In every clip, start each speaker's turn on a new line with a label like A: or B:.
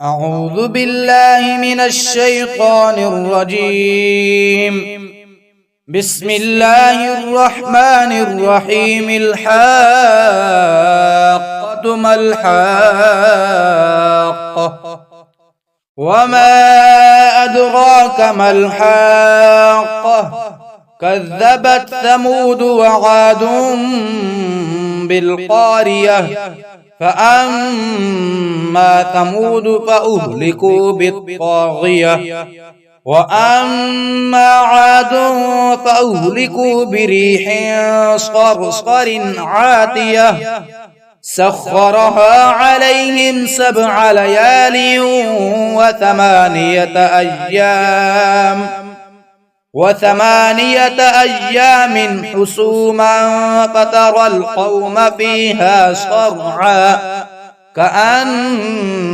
A: أعوذ بالله من الشيطان الرجيم. بسم الله الرحمن الرحيم. الحاقة ما الحاقة وما أدراك ما الحاقة كذبت ثمود وعاد بالقارية فأما ثمود فأهلكوا بالطاغية وأما عاد فأهلكوا بريح صرصر عاتية سخرها عليهم 7 ليال وثمانية أيام حسوما فترى القوم فيها صرعا كأنهم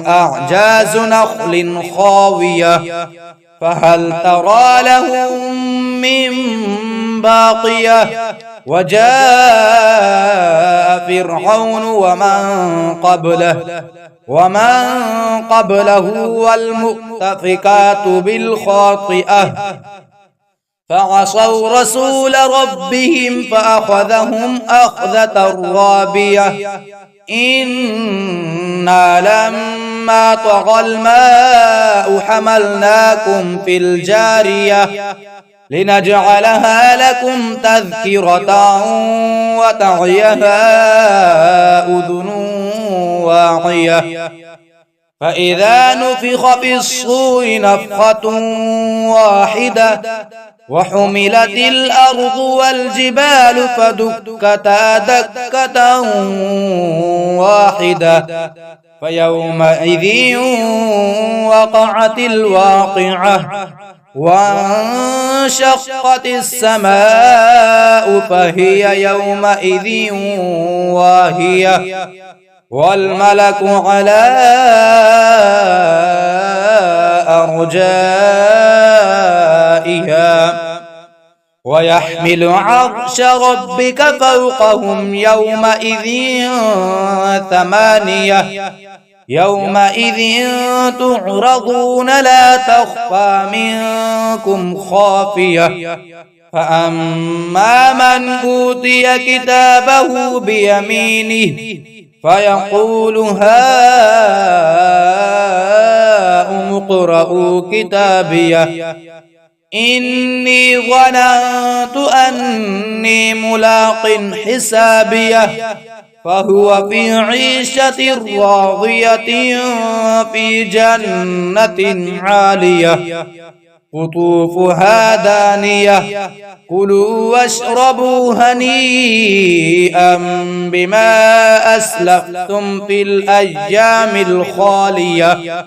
A: أعجاز نخل خاوية فهل ترى لهم من باقية وجاء فرعون ومن قبله والمؤتفكات بالخاطئة فعصوا رسول ربهم فأخذهم أخذة رابية إنا لما طغى الماء حملناكم في الجارية لنجعلها لكم تذكرة وتعيها أذن واعية فإذا نفخ في الصور نفخة واحدة وحملت الأرض والجبال فدكتا دكة واحدة فيومئذ وقعت الواقعة وانشقت السماء فهي يومئذ واهية والملك على أرجائها ويحمل عرش ربك فوقهم يومئذ 8 يومئذ تعرضون لا تخفى منكم خافية فأما من أوتي كتابه بيمينه فيقول هاؤم اقرءوا كتابيه إني ظننت أني ملاق حسابيه فهو في عيشة راضية في جنة عالية قطوفها دانية كلوا واشربوا هنيئا بما أسلفتم في الأيام الخالية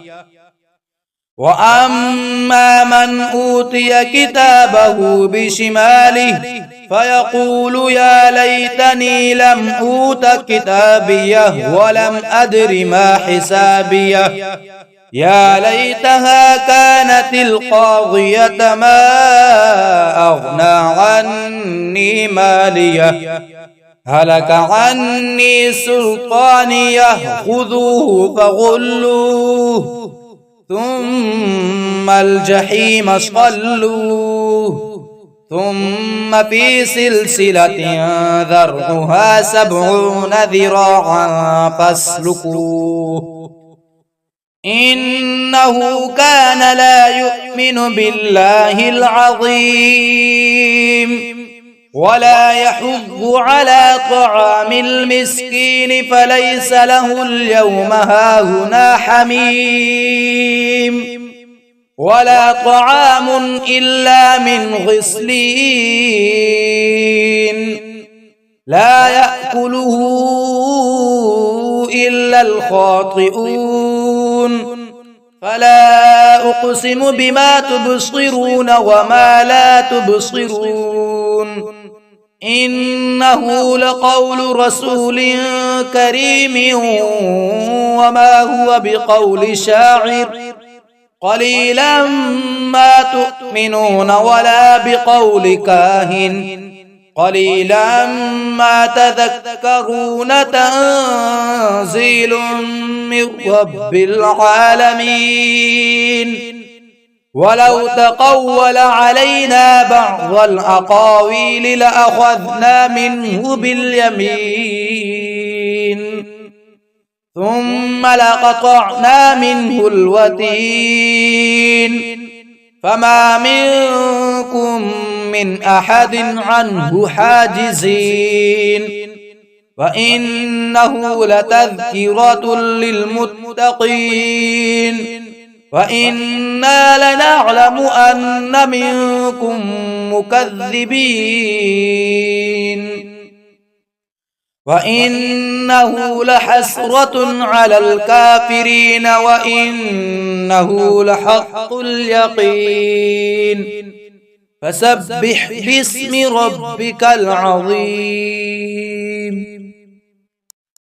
A: وأما من أوتي كتابه بشماله فيقول يا ليتني لم أوت كتابيه ولم أدر ما حسابيه يا ليتها كانت القاضية ما أغنى عني ماليه هلك عني سلطانيه خذوه فغلوه ثم الجحيم صلوه ثم في سلسلة ذرعها 70 ذراعا فاسلكوه إنه كان لا يؤمن بالله العظيم ولا يحض على طعام المسكين فليس له اليوم هاهنا حميم ولا طعام إلا من غسلين لا يأكله إلا الخاطئون فلا أقسم بما تبصرون وما لا تبصرون إنه لقول رسول كريم وما هو بقول شاعر قليلا ما تؤمنون ولا بقول كاهن قليلا ما تذكرون تنزيل من رب العالمين ولو تقول علينا بعض الأقاويل لأخذنا منه باليمين ثم لقطعنا منه الوتين فما منكم من أحد عنه حاجزين وإنه لتذكرة للمتقين وإنا لنعلم أن منكم مكذبين وإنه لحسرة على الكافرين وإنه لحق اليقين فسبح باسم ربك العظيم.